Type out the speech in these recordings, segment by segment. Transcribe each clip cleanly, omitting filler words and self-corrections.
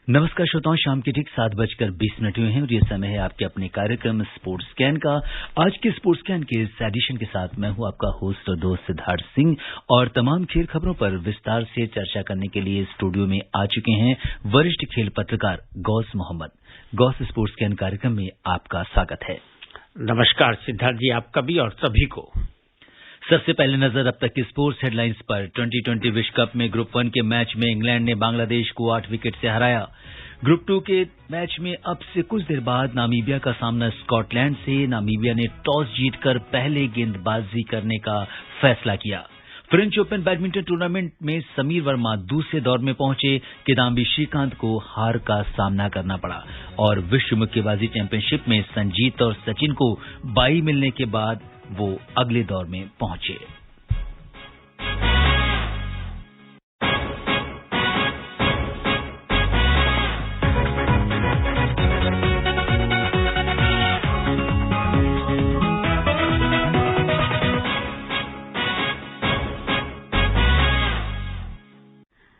नमस्कार श्रोताओं, शाम के ठीक 7:20 हुए हैं और ये समय है आपके अपने कार्यक्रम स्पोर्ट्स स्कैन का। आज के स्पोर्ट्स स्कैन के इस एडिशन के साथ मैं हूं आपका होस्ट और दोस्त सिद्धार्थ सिंह और तमाम खेल खबरों पर विस्तार से चर्चा करने के लिए स्टूडियो में आ चुके हैं वरिष्ठ खेल पत्रकार गौस मोहम्मद। गौस, स्पोर्ट्स स्कैन कार्यक्रम में आपका स्वागत है। नमस्कार सिद्धार्थ जी, आपका भी और सभी को। सबसे पहले नजर अब तक की स्पोर्ट्स हेडलाइंस पर। 2020 विश्व कप में ग्रुप 1 के मैच में इंग्लैंड ने बांग्लादेश को 8 विकेट से हराया। ग्रुप 2 के मैच में अब से कुछ देर बाद नामीबिया का सामना स्कॉटलैंड से। नामीबिया ने टॉस जीतकर पहले गेंदबाजी करने का फैसला किया। फ्रेंच ओपन बैडमिंटन टूर्नामेंट में समीर वर्मा दूसरे दौर में पहुंचे। किदाम्बी श्रीकांत को हार का सामना करना पड़ा और विश्व मुक्केबाजी चैंपियनशिप में संजीत और सचिन को बाई मिलने के बाद वो अगले दौर में पहुंचे।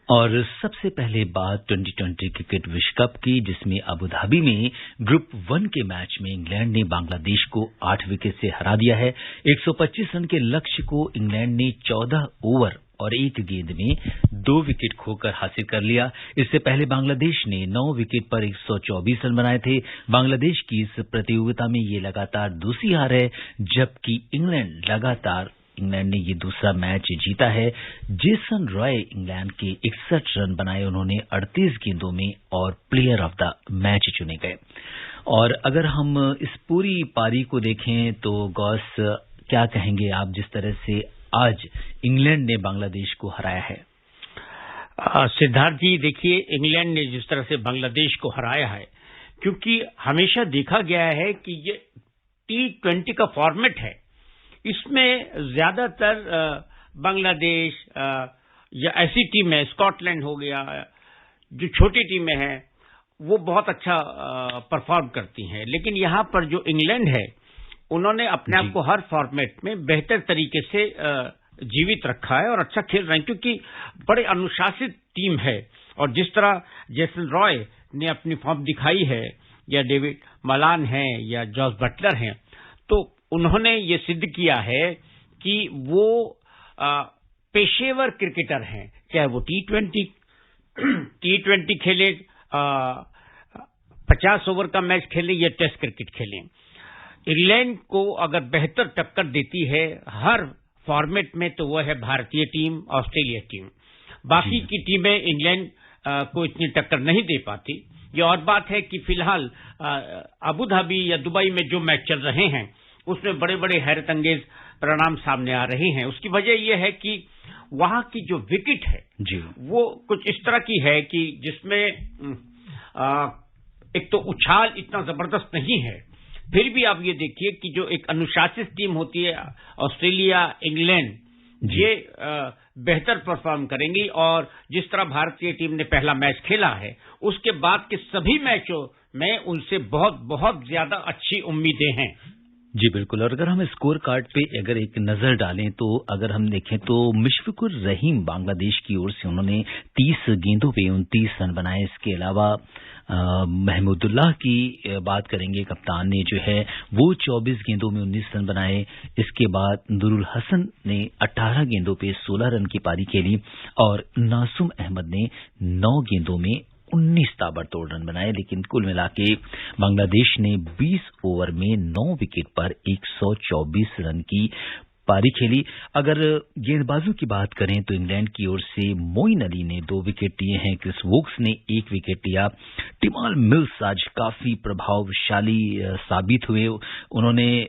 और सबसे पहले बात 2020 क्रिकेट विश्व कप की, जिसमें अबू धाबी में ग्रुप 1 के मैच में इंग्लैंड ने बांग्लादेश को 8 विकेट से हरा दिया है। 125 रन के लक्ष्य को इंग्लैंड ने 14 ओवर और 1 गेंद में 2 विकेट खोकर हासिल कर लिया। इससे पहले बांग्लादेश ने 9 विकेट पर 124 रन बनाए थे। बांग्लादेश की इस प्रतियोगिता में ये लगातार दूसरी हार है, जबकि इंग्लैंड ने ये दूसरा मैच जीता है। जेसन रॉय इंग्लैंड के 61 रन बनाए, उन्होंने 38 गेंदों में और प्लेयर ऑफ द मैच चुने गए। और अगर हम इस पूरी पारी को देखें तो गौस, क्या कहेंगे आप जिस तरह से आज इंग्लैंड ने बांग्लादेश को हराया है? सिद्धार्थ जी, देखिए, इंग्लैंड ने जिस तरह से बांग्लादेश को हराया है, क्योंकि हमेशा देखा गया है कि ये T20 का फॉर्मेट है, इसमें ज्यादातर बांग्लादेश या ऐसी टीमें, स्कॉटलैंड हो गया, जो छोटी टीमें हैं, वो बहुत अच्छा परफॉर्म करती हैं। लेकिन यहां पर जो इंग्लैंड है, उन्होंने अपने आप को हर फॉर्मेट में बेहतर तरीके से जीवित रखा है और अच्छा खेल रहे हैं, क्योंकि बड़े अनुशासित टीम है। और जिस तरह जेसन रॉय ने अपनी फॉर्म दिखाई है, या डेविड मलान है, या जॉस बटलर हैं, तो उन्होंने ये सिद्ध किया है कि वो पेशेवर क्रिकेटर हैं। चाहे वो T20 खेले, 50 ओवर का मैच खेले, या टेस्ट क्रिकेट खेलें, इंग्लैंड को अगर बेहतर टक्कर देती है हर फॉर्मेट में, तो वह है भारतीय टीम, ऑस्ट्रेलिया टीम। बाकी की टीमें इंग्लैंड को इतनी टक्कर नहीं दे पाती। ये और बात है कि फिलहाल अबू धाबी या दुबई में जो मैच चल रहे हैं, उसमें बड़े बड़े हैरत अंगेज परिणाम सामने आ रहे हैं। उसकी वजह यह है कि वहां की जो विकेट है जी, वो कुछ इस तरह की है कि जिसमें एक तो उछाल इतना जबरदस्त नहीं है। फिर भी आप ये देखिए कि जो एक अनुशासित टीम होती है, ऑस्ट्रेलिया, इंग्लैंड, ये बेहतर परफॉर्म करेंगी। और जिस तरह भारतीय टीम ने पहला मैच खेला है, उसके बाद के सभी मैचों में उनसे बहुत बहुत ज्यादा अच्छी उम्मीदें हैं। जी बिल्कुल। और अगर हम स्कोर कार्ड पे अगर एक नजर डालें तो अगर हम देखें तो मुशफिकुर रहीम बांग्लादेश की ओर से उन्होंने 30 गेंदों पे 29 रन बनाए। इसके अलावा महमूदुल्लाह की बात करेंगे, कप्तान ने जो है वो 24 गेंदों में 19 रन बनाए। इसके बाद नूरुल हसन ने 18 गेंदों पे 16 रन की पारी खेली और नासुम अहमद ने 9 गेंदों में 19 ताबड़तोड़ रन बनाए। लेकिन कुल मिला के बांग्लादेश ने 20 ओवर में 9 विकेट पर 124 रन की पारी खेली। अगर गेंदबाजों की बात करें तो इंग्लैंड की ओर से मोइन अली ने 2 विकेट लिए हैं, क्रिस वोक्स ने 1 विकेट लिया। टिमाल मिल्स आज काफी प्रभावशाली साबित हुए, उन्होंने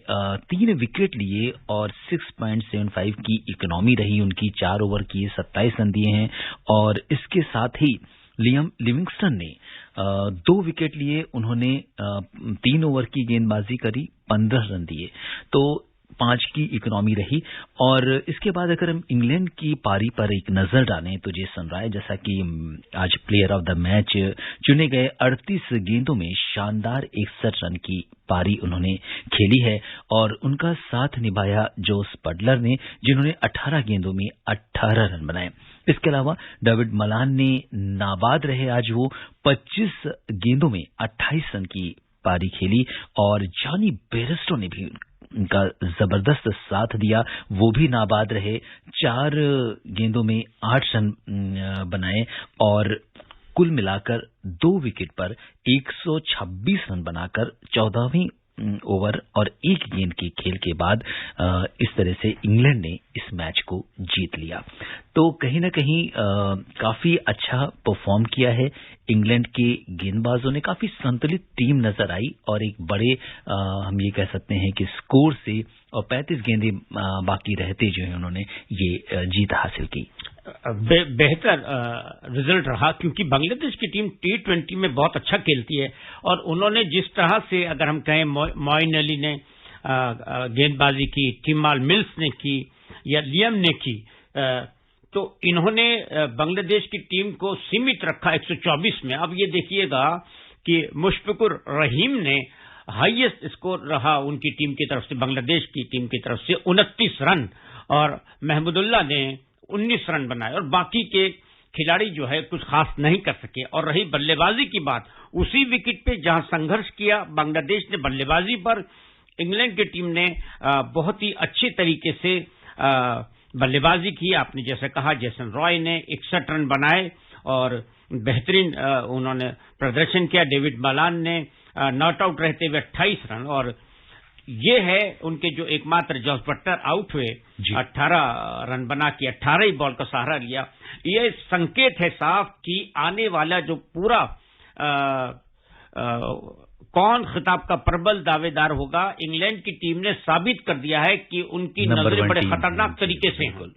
3 विकेट लिए और 6.75 की इकोनॉमी रही उनकी। 4 ओवर की 27 रन दिए हैं और इसके साथ ही लियम लिविंगस्टन ने 2 विकेट लिए, उन्होंने 3 ओवर की गेंदबाजी करी, 15 रन दिए। तो 5 की इकोनॉमी रही। और इसके बाद अगर हम इंग्लैंड की पारी पर एक नजर डालें तो जेसन रॉय जैसा कि आज प्लेयर ऑफ द मैच चुने गए, 38 गेंदों में शानदार 61 रन की पारी उन्होंने खेली है और उनका साथ निभाया जोस बटलर ने, जिन्होंने 18 गेंदों में 18 रन बनाए। इसके अलावा डेविड मलान ने नाबाद रहे, आज वो 25 गेंदों में 28 रन की पारी खेली और जॉनी बेयरस्टो ने भी उनका जबरदस्त साथ दिया, वो भी नाबाद रहे, 4 गेंदों में 8 रन बनाए और कुल मिलाकर 2 विकेट पर 126 रन बनाकर 14वीं ओवर और 1 गेंद के खेल के बाद इस तरह से इंग्लैंड ने इस मैच को जीत लिया। तो कहीं ना कहीं काफी अच्छा परफॉर्म किया है इंग्लैंड के गेंदबाजों ने, काफी संतुलित टीम नजर आई और एक बड़े हम ये कह सकते हैं कि स्कोर से और 35 गेंदें बाकी रहते जो है उन्होंने ये जीत हासिल की। बेहतर रिजल्ट रहा क्योंकि बांग्लादेश की टीम T20 में बहुत अच्छा खेलती है और उन्होंने जिस तरह से, अगर हम कहें मोइन अली ने गेंदबाजी की, टिमाल मिल्स ने की या लियम ने की, तो इन्होंने बांग्लादेश की टीम को सीमित रखा 124 में। अब ये देखिएगा कि मुशफिकुर रहीम ने हाईएस्ट स्कोर रहा उनकी टीम की तरफ से, बांग्लादेश की टीम की तरफ से 29 रन और महमूदुल्लाह ने 19 रन बनाए और बाकी के खिलाड़ी जो है कुछ खास नहीं कर सके। और रही बल्लेबाजी की बात, उसी विकेट पे जहां संघर्ष किया बांग्लादेश ने बल्लेबाजी पर, इंग्लैंड की टीम ने बहुत ही अच्छे तरीके से बल्लेबाजी की। आपने जैसे कहा जेसन रॉय ने 61 रन बनाए और बेहतरीन उन्होंने प्रदर्शन किया। डेविड मलान ने नॉट आउट रहते हुए 28 रन और ये है उनके जो एकमात्र जॉस बटलर आउट हुए, 18 रन बना के 18 ही बॉल का सहारा लिया। ये संकेत है साफ कि आने वाला जो पूरा कौन खिताब का प्रबल दावेदार होगा, इंग्लैंड की टीम ने साबित कर दिया है कि उनकी नजरें बड़े खतरनाक तरीके से हैं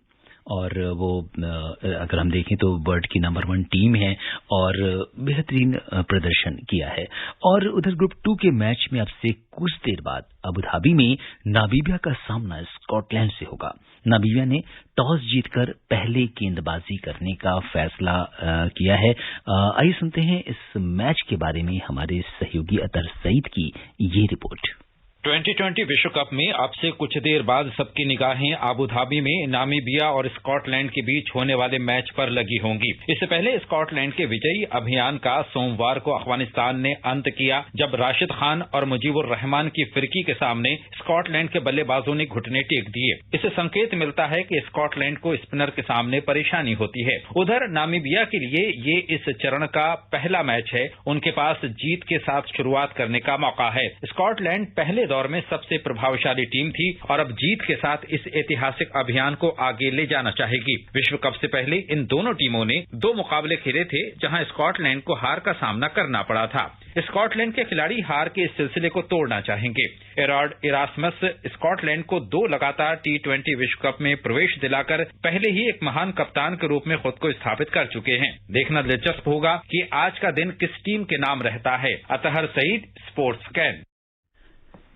और वो अगर हम देखें तो वर्ल्ड की नंबर 1 टीम है और बेहतरीन प्रदर्शन किया है। और उधर ग्रुप 2 के मैच में अब से कुछ देर बाद अबू धाबी में नामीबिया का सामना स्कॉटलैंड से होगा। नामीबिया ने टॉस जीतकर पहले गेंदबाजी करने का फैसला किया है। आइए सुनते हैं इस मैच के बारे में हमारे सहयोगी अतर सईद की ये रिपोर्ट। 2020 विश्व कप में अब से कुछ देर बाद सबकी निगाहें अबू धाबी में नामीबिया और स्कॉटलैंड के बीच होने वाले मैच पर लगी होंगी। इससे पहले स्कॉटलैंड के विजयी अभियान का सोमवार को अफगानिस्तान ने अंत किया, जब राशिद खान और मुजीबुर रहमान की फिरकी के सामने स्कॉटलैंड के बल्लेबाजों ने घुटने टेक दिए। इससे संकेत मिलता है कि स्कॉटलैंड को स्पिनर के सामने परेशानी होती है। उधर नामीबिया के लिए ये इस चरण का पहला मैच है, उनके पास जीत के साथ शुरुआत करने का मौका है। स्कॉटलैंड पहले दौर में सबसे प्रभावशाली टीम थी और अब जीत के साथ इस ऐतिहासिक अभियान को आगे ले जाना चाहेगी। विश्व कप से पहले इन दोनों टीमों ने 2 मुकाबले खेले थे, जहां स्कॉटलैंड को हार का सामना करना पड़ा था। स्कॉटलैंड के खिलाड़ी हार के इस सिलसिले को तोड़ना चाहेंगे। एरॉड इरास्मस स्कॉटलैंड को 2 लगातार T20 विश्व कप में प्रवेश दिलाकर पहले ही एक महान कप्तान के रूप में खुद को स्थापित कर चुके हैं। देखना दिलचस्प होगा कि आज का दिन किस टीम के नाम रहता है। Athar Saeed, sports camp.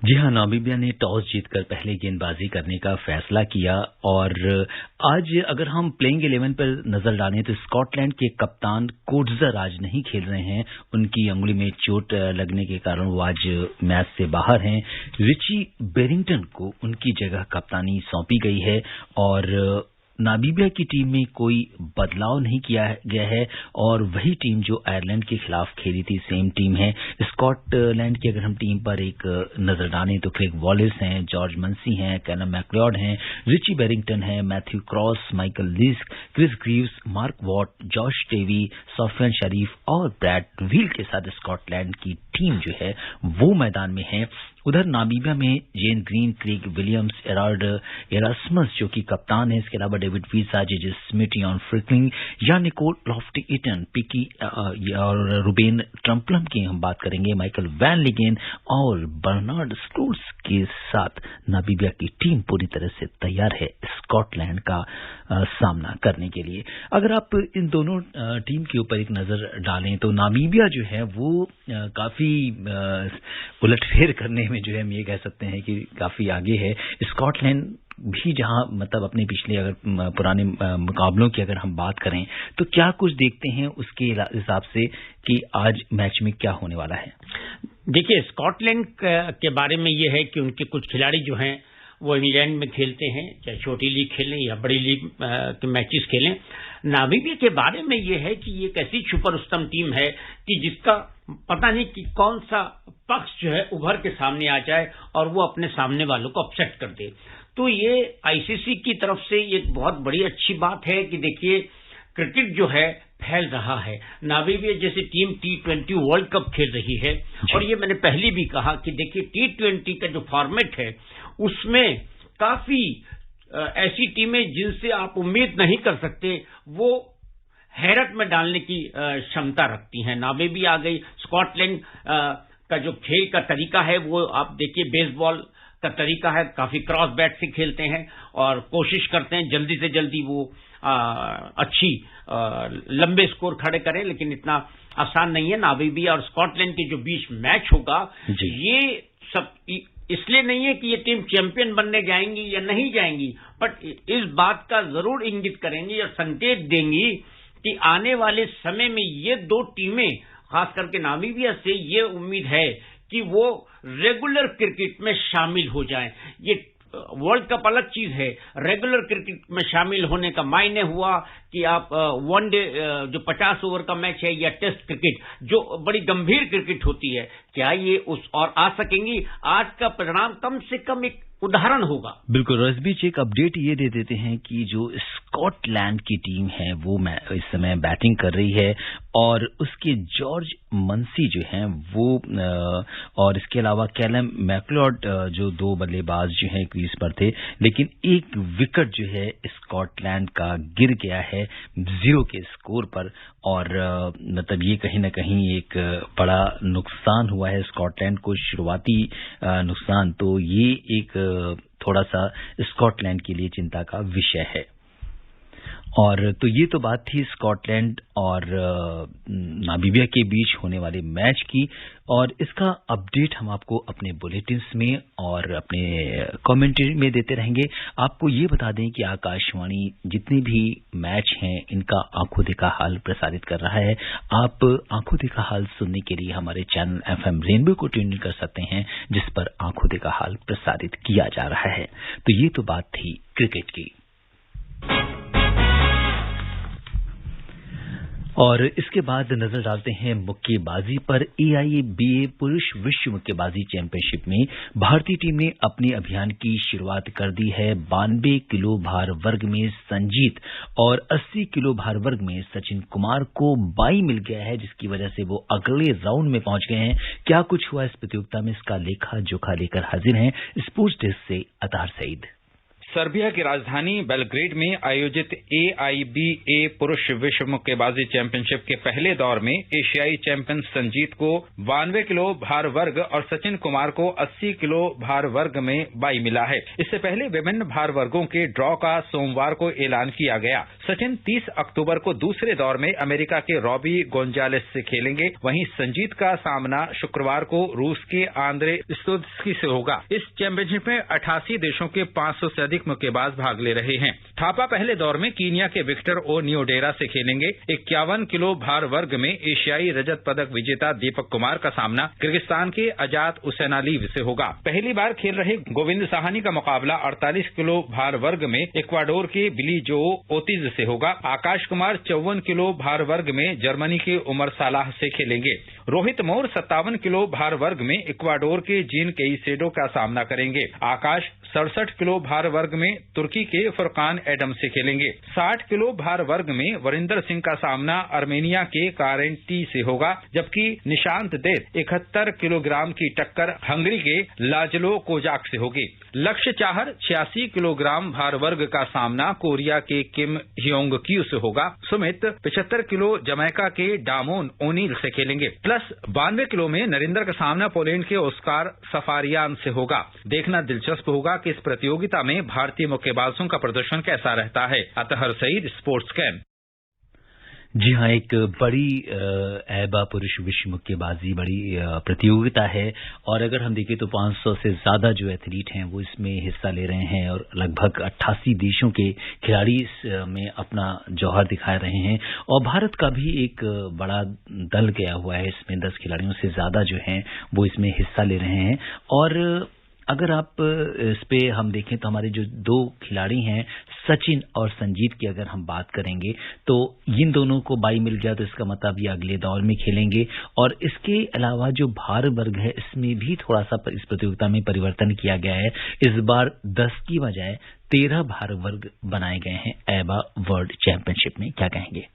जी हाँ, नामीबिया ने टॉस जीतकर पहले गेंदबाजी करने का फैसला किया और आज अगर हम प्लेइंग 11 पर नजर डालें तो स्कॉटलैंड के कप्तान कोटजर आज नहीं खेल रहे हैं। उनकी अंगुली में चोट लगने के कारण वो आज मैच से बाहर हैं। रिची बेरिंगटन को उनकी जगह कप्तानी सौंपी गई है और नामीबिया की टीम में कोई बदलाव नहीं किया गया है और वही टीम जो आयरलैंड के खिलाफ खेली थी सेम टीम है। स्कॉटलैंड की अगर हम टीम पर एक नजर डालें तो क्रेग वॉलिस हैं, जॉर्ज मंसी हैं, कैनम मैकलियोड हैं, रिची बेरिंगटन हैं, Matthew Cross, Michael Leask, Chris Greaves, Mark Watt, Josh Davey, Safyaan Sharif और ब्रैड व्हील के साथ स्कॉटलैंड की टीम जो है वो मैदान में है। उधर नामीबिया में जेन ग्रीन, क्रेग विलियम्स, एरॉड इरास्मस जो कि कप्तान है, इसके अलावा David Wiese, JJ Smith, Jan Frylinck या निकोल लॉफ्टी-ईटन, पिकी और रुबेन ट्रम्पलम की हम बात करेंगे, माइकल वैन लिगेन और बर्नार्ड स्टोर्स के साथ नामीबिया की टीम पूरी तरह से तैयार है स्कॉटलैंड का सामना करने के लिए। अगर आप इन दोनों टीम के ऊपर एक नजर डालें तो नामीबिया जो है वो काफी काफी उलटफेर करने में जो है हम ये कह सकते हैं कि काफी आगे है। स्कॉटलैंड भी जहां मतलब अपने पिछले अगर पुराने मुकाबलों की अगर हम बात करें तो क्या कुछ देखते हैं उसके हिसाब से कि आज मैच में क्या होने वाला है? देखिए, स्कॉटलैंड के बारे में ये है कि उनके कुछ खिलाड़ी जो हैं वो इंग्लैंड में खेलते हैं, चाहे छोटी लीग खेलें या बड़ी लीग के मैचेस खेलें। नामीबिया के बारे में ये है कि ये एक ऐसी सुपर उत्तम टीम है कि जिसका पता नहीं कि कौन सा पक्ष जो है उभर के सामने आ जाए और वो अपने सामने वालों को अपसेट कर दे। तो ये आईसीसी की तरफ से एक बहुत बड़ी अच्छी बात है कि देखिए क्रिकेट जो है फैल रहा है। नामीबिया जैसी टीम T20 वर्ल्ड कप खेल रही है और ये मैंने पहले भी कहा कि देखिए T20 का जो फॉर्मेट है उसमें काफी ऐसी टीमें जिनसे आप उम्मीद नहीं कर सकते वो हैरत में डालने की क्षमता रखती हैं। नामीबिया आ गई। स्कॉटलैंड का जो खेल का तरीका है वो आप देखिए बेसबॉल का तरीका है, काफी क्रॉस बैट से खेलते हैं और कोशिश करते हैं जल्दी से जल्दी वो अच्छी लंबे स्कोर खड़े करें, लेकिन इतना आसान नहीं है। नामीबिया और स्कॉटलैंड के जो बीच मैच होगा ये सब इसलिए नहीं है कि ये टीम चैंपियन बनने जाएंगी या नहीं जाएंगी, बट इस बात का जरूर इंगित करेंगी और संकेत देंगी कि आने वाले समय में ये दो टीमें, खास करके नामीबिया से ये उम्मीद है कि वो रेगुलर क्रिकेट में शामिल हो जाएं। ये वर्ल्ड कप अलग चीज है, रेगुलर क्रिकेट में शामिल होने का मायने हुआ कि आप वनडे जो 50 ओवर का मैच है या टेस्ट क्रिकेट जो बड़ी गंभीर क्रिकेट होती है, क्या ये उस और आ सकेंगी? आज का परिणाम कम से कम एक उदाहरण होगा। बिल्कुल। रसबीच एक अपडेट ये दे देते हैं कि जो स्कॉटलैंड की टीम है वो इस समय बैटिंग कर रही है और उसके जॉर्ज मंसी जो हैं वो और इसके अलावा कैलम मैकलॉड जो दो बल्लेबाज जो हैं क्रीज पर थे, लेकिन एक विकेट जो है स्कॉटलैंड का गिर गया है 0 के स्कोर पर और मतलब ये कहीं ना कहीं एक बड़ा नुकसान हुआ है स्कॉटलैंड को, शुरुआती नुकसान। तो ये एक थोड़ा सा स्कॉटलैंड के लिए चिंता का विषय है। और तो ये तो बात थी स्कॉटलैंड और नामीबिया के बीच होने वाले मैच की, और इसका अपडेट हम आपको अपने बुलेटिन्स में और अपने कमेंट्री में देते रहेंगे। आपको ये बता दें कि आकाशवाणी जितने भी मैच हैं इनका आंखों देखा हाल प्रसारित कर रहा है। आप आंखों देखा हाल सुनने के लिए हमारे चैनल FM रेनबो को ट्यून कर सकते हैं, जिस पर आंखों देखा हाल प्रसारित किया जा रहा है। तो ये तो बात थी क्रिकेट की। और इसके बाद नजर डालते हैं मुक्केबाजी पर। AIBA पुरुष विश्व मुक्केबाजी चैंपियनशिप में भारतीय टीम ने अपने अभियान की शुरुआत कर दी है। 92 किलो भार वर्ग में संजीत और 80 किलो भार वर्ग में सचिन कुमार को बाई मिल गया है, जिसकी वजह से वो अगले राउंड में पहुंच गए हैं। क्या कुछ हुआ इस प्रतियोगिता में, इसका लेखा जोखा लेकर हाजिर हैं स्पोर्ट्स डेस्क से अतार सईद। सर्बिया की राजधानी बेलग्रेड में आयोजित AIBA पुरुष विश्व मुक्केबाजी चैंपियनशिप के पहले दौर में एशियाई चैंपियन संजीत को 92 किलो भार वर्ग और सचिन कुमार को 80 किलो भार वर्ग में बाई मिला है। इससे पहले विभिन्न भार वर्गों के ड्रॉ का सोमवार को ऐलान किया गया। सचिन 30 अक्टूबर को दूसरे दौर में अमेरिका के रॉबी गोंजालेस से खेलेंगे, वहीं संजीत का सामना शुक्रवार को रूस के आंद्रे स्टोत्स्की से होगा। इस चैंपियनशिप में 88 देशों के 500 से अधिक मुक्केबाज भाग ले रहे हैं। थापा पहले दौर में कीनिया के विक्टर ओ नियोडेरा से खेलेंगे। 51 किलो भार वर्ग में एशियाई रजत पदक विजेता दीपक कुमार का सामना किर्गिस्तान के अजात उसेनालीव से होगा। पहली बार खेल रहे गोविंद साहनी का मुकाबला 48 किलो भार वर्ग में इक्वाडोर के बिली जो ओतिज से होगा। आकाश कुमार 54 किलो भार वर्ग में जर्मनी के उमर सालाह से खेलेंगे। रोहित मोर 57 किलो भार वर्ग में इक्वाडोर के जीन केइसेडो का सामना करेंगे। आकाश 67 किलो भार वर्ग में तुर्की के फुरकान एडम से खेलेंगे। 60 किलो भार वर्ग में वरिंदर सिंह का सामना अर्मेनिया के कारेन टी से होगा, जबकि निशांत देव 71 किलोग्राम की टक्कर हंगरी के लाजलो कोजाक से होगी। लक्ष्य चाहर 86 किलोग्राम भार वर्ग का सामना कोरिया के किम ह्योंग क्यू से होगा। सुमित 75 किलो जमैका के डामोन ओनील से खेलेंगे। प्लस 92 किलो में नरेंद्र का सामना पोलैंड के ओस्कार सफारियान से होगा। देखना दिलचस्प होगा कि इस प्रतियोगिता में भारतीय मुक्केबाजों का प्रदर्शन कैसा रहता है। Athar Saeed, sports camp. जी हाँ, एक बड़ी ऐबा पुरुष विश्व मुक्केबाजी बड़ी प्रतियोगिता है और अगर हम देखें तो 500 से ज़्यादा जो एथलीट हैं वो इसमें हिस्सा ले रहे हैं और लगभग 88 देशों के खिलाड़ी इसमें अपना जौहर दिखा रहे हैं और भारत का भी एक बड़ा दल गया हुआ है। इसमें 10 खिलाड़ियों से ज़्यादा जो हैं वो इसमें हिस्सा ले रहे हैं और अगर आप इस पे हम देखें तो हमारे जो 2 खिलाड़ी हैं सचिन और संजीत की अगर हम बात करेंगे तो इन दोनों को बाई मिल गया तो इसका मतलब ये अगले दौर में खेलेंगे। और इसके अलावा जो भार वर्ग है इसमें भी थोड़ा सा इस प्रतियोगिता में परिवर्तन किया गया है। इस बार 10 की बजाय 13 भार वर्ग बनाए गए हैं ऐबा वर्ल्ड चैंपियनशिप में। क्या कहेंगे?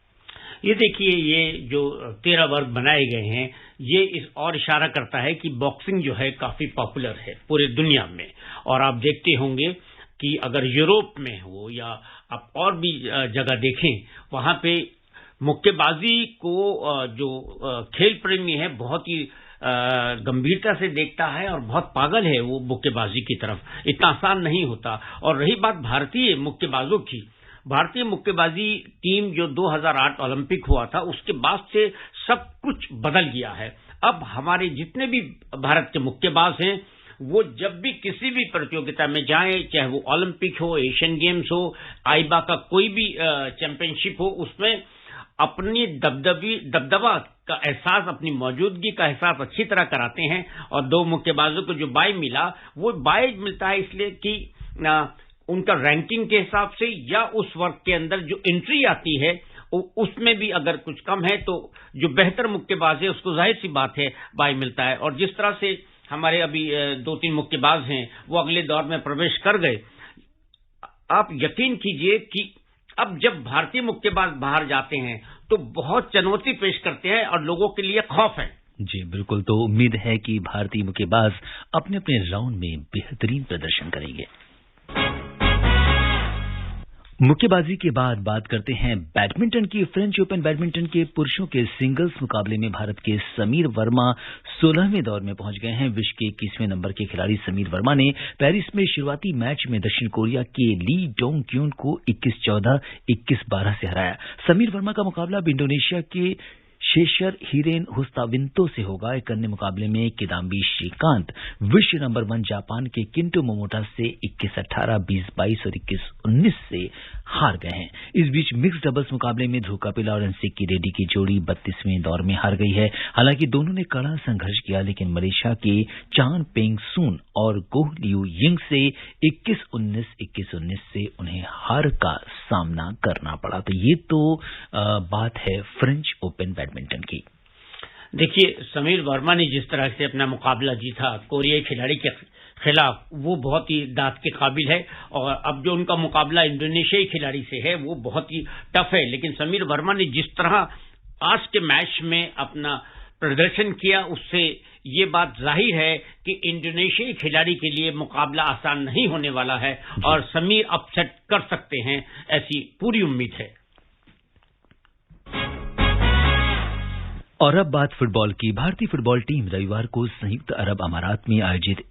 ये देखिए, ये जो 13 वर्ग बनाए गए हैं ये इस और इशारा करता है कि बॉक्सिंग जो है काफी पॉपुलर है पूरे दुनिया में। और आप देखते होंगे कि अगर यूरोप में हो या आप और भी जगह देखें, वहां पे मुक्केबाजी को जो खेल प्रेमी है बहुत ही गंभीरता से देखता है और बहुत पागल है वो मुक्केबाजी की तरफ। इतना आसान नहीं होता। और रही बात भारतीय मुक्केबाजों की, भारतीय मुक्केबाजी टीम जो 2008 ओलंपिक हुआ था उसके बाद से सब कुछ बदल गया है। अब हमारे जितने भी भारत के मुक्केबाज हैं वो जब भी किसी भी प्रतियोगिता में जाएं, चाहे वो ओलंपिक हो, एशियन गेम्स हो, आईबा का कोई भी चैंपियनशिप हो, उसमें अपनी दबदबा का एहसास, अपनी मौजूदगी का एहसास अच्छी तरह कराते हैं। और 2 मुक्केबाजों को जो बाय मिला वो बाय मिलता है इसलिए कि उनका रैंकिंग के हिसाब से या उस वर्ग के अंदर जो एंट्री आती है उसमें भी अगर कुछ कम है तो जो बेहतर मुक्केबाज है उसको जाहिर सी बात है बाय मिलता है। और जिस तरह से हमारे अभी 2-3 मुक्केबाज हैं वो अगले दौर में प्रवेश कर गए, आप यकीन कीजिए कि अब जब भारतीय मुक्केबाज बाहर जाते हैं तो बहुत चुनौती पेश करते हैं और लोगों के लिए खौफ है। जी बिल्कुल, तो उम्मीद है कि भारतीय मुक्केबाज अपने अपने राउंड में बेहतरीन प्रदर्शन करेंगे। मुक्केबाजी के बाद बात करते हैं बैडमिंटन की। फ्रेंच ओपन बैडमिंटन के पुरुषों के सिंगल्स मुकाबले में भारत के समीर वर्मा 16वें दौर में पहुंच गए हैं। विश्व के 21वें नंबर के खिलाड़ी समीर वर्मा ने पेरिस में शुरुआती मैच में दक्षिण कोरिया के ली डोंग क्यून को 21-14, 21-12 से हराया। समीर वर्मा का मुकाबला अब इंडोनेशिया के शेशर हीरेन हुस्ताविंतो से होगा। एक अन्य मुकाबले में किदाम्बी श्रीकांत विश्व नंबर 1 जापान के किंटो मोमोटा से 21-18, 20-22 और 21-19 से हार गए हैं। इस बीच मिक्स डबल्स मुकाबले में ध्रुव कपिला और सिक्की रेड्डी की जोड़ी 32वें दौर में हार गई है। हालांकि दोनों ने कड़ा संघर्ष किया लेकिन मलेशिया के चान पेंग सून और गोह लियू यिंग से 21-19, 21-19 से उन्हें हार का सामना करना पड़ा। तो ये तो बात है फ्रेंच ओपन बैडमिंटन की। देखिए, समीर वर्मा ने जिस तरह से अपना मुकाबला जीता कोरियाई खिलाड़ी के खिलाफ वो बहुत ही दाद के काबिल है। और अब जो उनका मुकाबला इंडोनेशियाई खिलाड़ी से है वो बहुत ही टफ है। लेकिन समीर वर्मा ने जिस तरह आज के मैच में अपना प्रदर्शन किया उससे ये बात जाहिर है कि इंडोनेशियाई खिलाड़ी के लिए मुकाबला आसान नहीं होने वाला है और समीर अपसेट कर सकते हैं, ऐसी पूरी उम्मीद है। और अब बात फुटबॉल की। भारतीय फुटबॉल टीम रविवार को संयुक्त अरब अमारात में आयोजित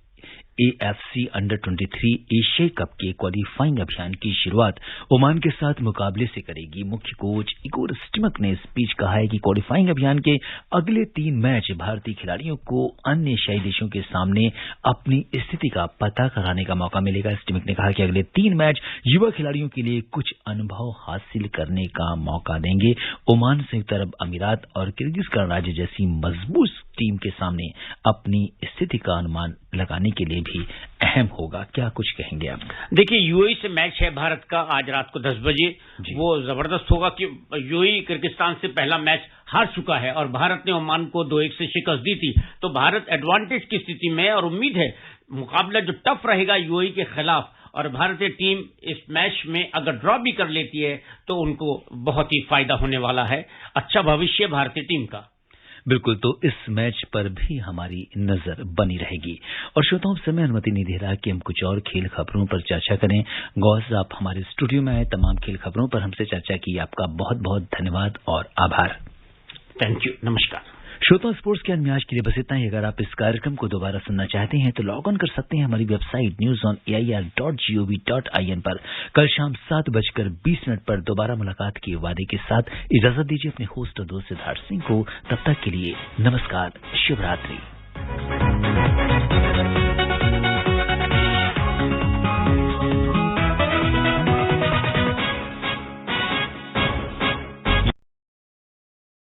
AFC अंडर-23 एशिया कप के क्वालिफाइंग अभियान की शुरुआत ओमान के साथ मुकाबले से करेगी। मुख्य कोच इगोर स्टिमक ने इस बीच कहा है कि क्वालिफाइंग अभियान के अगले 3 मैच भारतीय खिलाड़ियों को अन्य एशियाई देशों के सामने अपनी स्थिति का पता कराने का मौका मिलेगा। स्टिमक ने कहा कि अगले 3 मैच युवा खिलाड़ियों के लिए कुछ अनुभव हासिल करने का मौका देंगे। ओमान, संयुक्त अरब अमीरात और किर्गिस्तान राज्य जैसी मजबूत टीम के सामने अपनी स्थिति का अनुमान लगाने के लिए भी अहम होगा। क्या कुछ कहेंगे आप? देखिए, यूएई से मैच है भारत का आज रात को 10 बजे। वो जबरदस्त होगा कि यूएई किर्गिस्तान से पहला मैच हार चुका है और भारत ने ओमान को 2-1 से शिकस्त दी थी। तो भारत एडवांटेज की स्थिति में है और उम्मीद है मुकाबला जो टफ रहेगा यूएई के खिलाफ। और भारतीय टीम इस मैच में अगर ड्रॉ भी कर लेती है तो उनको बहुत ही फायदा होने वाला है। अच्छा भविष्य भारतीय टीम का। बिल्कुल, तो इस मैच पर भी हमारी नजर बनी रहेगी। और श्रोताओं, समय अनुमति नहीं दे रहा कि हम कुछ और खेल खबरों पर चर्चा करें। गौस, आप हमारे स्टूडियो में आए, तमाम खेल खबरों पर हमसे चर्चा की, आपका बहुत बहुत धन्यवाद और आभार। थैंक यू, नमस्कार। श्रोता स्पोर्ट्स के आज के लिए बस इतना ही। अगर आप इस कार्यक्रम को दोबारा सुनना चाहते हैं तो लॉग ऑन कर सकते हैं हमारी वेबसाइट newsonair.gov.in पर। कल शाम 7:20 पर दोबारा मुलाकात के वादे के साथ इजाजत दीजिए अपने होस्ट और दोस्त सिद्धार्थ सिंह को। तब तक के लिए नमस्कार, शुभ रात्रि।